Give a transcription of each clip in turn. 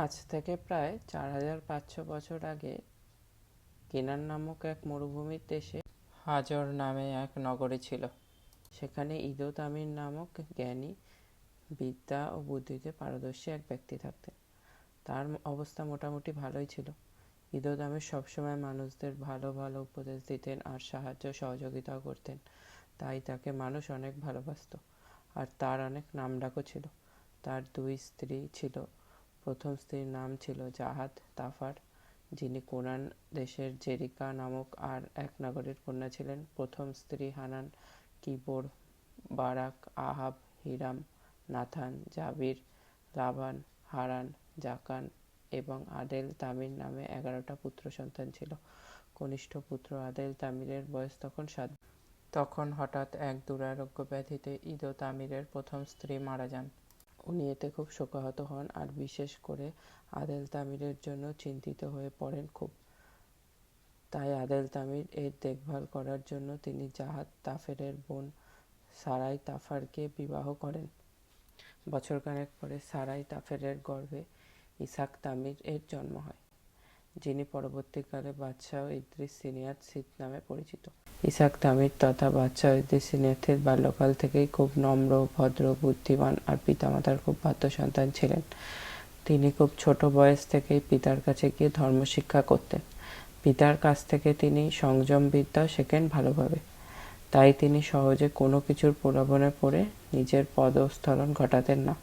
আজ থেকে প্রায় 4500 বছর আগে কেনান নামক এক মরুভূমির দেশে হাজর নামে এক নগরী ছিল। সেখানে ইদো তামির নামক জ্ঞানী, বিদ্যা ও বুদ্ধিতে পারদর্শী এক ব্যক্তি থাকতেন। তার অবস্থা মোটামুটি ভালোই ছিল। ইদো তামির সবসময় মানুষদের ভালো ভালো উপদেশ দিতেন আর সাহায্য সহযোগিতাও করতেন, তাই তাকে মানুষ অনেক ভালোবাসত। আর তার অনেক নামডাকও ছিল। তার দুই স্ত্রী ছিল। প্রথম স্ত্রীর নাম ছিল জাহাদ তাফার, যিনি কোনান দেশের জেরিকা নামক আর এক নগরীর কন্যা ছিলেন। প্রথম স্ত্রী হানান, কিবোর, বারাক, আহাব, হিরাম, নাথান, জাবির, লাবান, হারান, জাকান এবং আদেল তামির নামে 11টা পুত্র সন্তান ছিল। কনিষ্ঠ পুত্র আদেল তামিরের বয়স তখন 7। তখন হঠাৎ এক দুরারোগ্য ব্যাধিতে ইদো তামিরের প্রথম স্ত্রী মারা যান। উনি এতে খুব শোকাহত হন আর বিশেষ করে আদেল তামিরের জন্য চিন্তিত হয়ে পড়েন খুব। তাই আদেল তামির এর দেখভাল করার জন্য তিনি জাহাদ তাফেরের বোন সারাই তাফারকে বিবাহ করেন। বছরখানেক পরে সারাই তাফেরের গর্ভে ইসাক তামির এর জন্ম হয়, যিনি পরবর্তীকালে বাদশাহ ইদ্রিস সিনিয়াত সিদ নামে পরিচিত। ইসাক তামির তথা বাদশাহ ইদ্রিস সিনিয়াতের বাল্যকাল থেকেই খুব নম্র, ভদ্র, বুদ্ধিমান আর পিতামাতার খুব বাধ্য সন্তান ছিলেন। তিনি খুব ছোট বয়স থেকেই পিতার কাছে গিয়ে ধর্মশিক্ষা করতেন। পিতার কাছ থেকে তিনি সংযম বিদ্যাও শেখেন ভালোভাবে। তাই তিনি সহজে কোনো কিছুর প্রলোভনে পড়ে নিজের পদস্খলন ঘটাতেন না।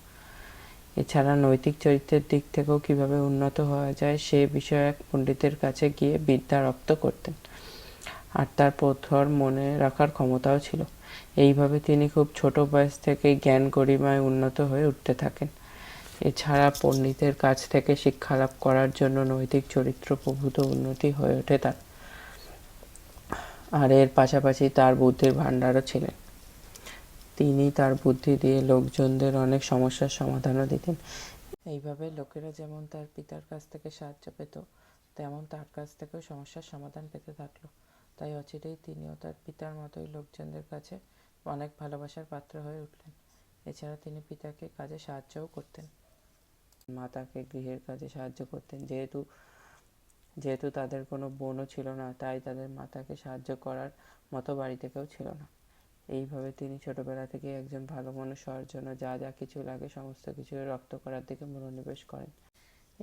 এছাড়া নৈতিক চরিত্রের দিক থেকেও কিভাবে উন্নত হওয়া যায় সে বিষয়ে এক পণ্ডিতের কাছে গিয়ে বিদ্যা রপ্ত করতেন। আর তার প্রখর মনে রাখার ক্ষমতাও ছিল। এইভাবে তিনি খুব ছোট বয়স থেকেই জ্ঞান গরিমায় উন্নত হয়ে উঠতে থাকেন। এছাড়া পণ্ডিতের কাছ থেকে শিক্ষালাভ করার জন্য নৈতিক চরিত্র প্রভূত উন্নতি হয়ে ওঠে তার। আর এর পাশাপাশি তার বুদ্ধির ভাণ্ডারও ছিলেন। তিনি তার বুদ্ধি দিয়ে লোকজনদের অনেক সমস্যার সমাধানও দিতেন। এইভাবে লোকেরা যেমন তার পিতার কাছ থেকে সাহায্য পেত, তেমন তার কাছ থেকেও সমস্যার সমাধান পেতে থাকলো। তাই অচিরেই তিনিও তার পিতার মতোই লোকজনদের কাছে অনেক ভালোবাসার পাত্র হয়ে উঠলেন। এছাড়া তিনি পিতাকে কাজে সাহায্যও করতেন। মাতাকে গৃহের কাজে সাহায্য করতেন। যেহেতু তাদের কোনো বোনও ছিল না, তাই তাদের মাতাকে সাহায্য করার মতো বাড়িতে কেউ ছিল না। এইভাবে তিনি ছোটবেলা থেকে একজন ভালো মানুষ হওয়ার জন্য যা যা কিছু লাগে সমস্ত কিছু রপ্ত করার দিকে মনোনিবেশ করেন।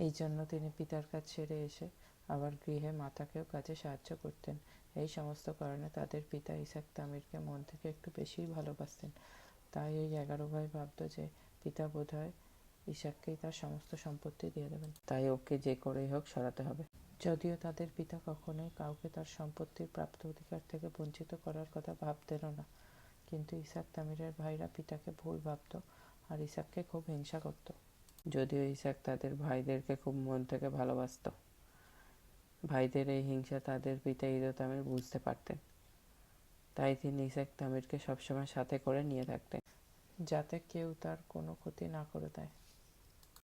এই জন্য তিনি পিতার কাজ সেরে এসে আবার গৃহে মাতাকেও কাজে সাহায্য করতেন। এই সমস্ত কারণে তাদের পিতা ইসাক তামিরকে মন থেকে একটু বেশিই ভালোবাসতেন। তাই এই 11 ভাই ভাবত যে পিতা বোধহয় ইসাককেই তার সমস্ত সম্পত্তি দিয়ে দেবেন, তাই ওকে যে করেই হোক সরাতে হবে। যদিও তাদের পিতা কখনোই কাউকে তার সম্পত্তির প্রাপ্ত অধিকার থেকে বঞ্চিত করার কথা ভাবতেনও না, কিন্তু ইসাক তামিরের ভাইরা পিতাকে ভুল ভাবত আর ইসাককে খুব হিংসা করত। যদিও ইসাক তাদের ভাইদেরকে খুব মন থেকে ভালোবাসত। ভাইদের এই হিংসা তাদের পিতা ইদো তামির বুঝতে পারতেন। তাই তিনি ইসাক তামিরকে সবসময় সাথে করে নিয়ে থাকতেন, যাতে কেউ তার কোনো ক্ষতি না করে দেয়।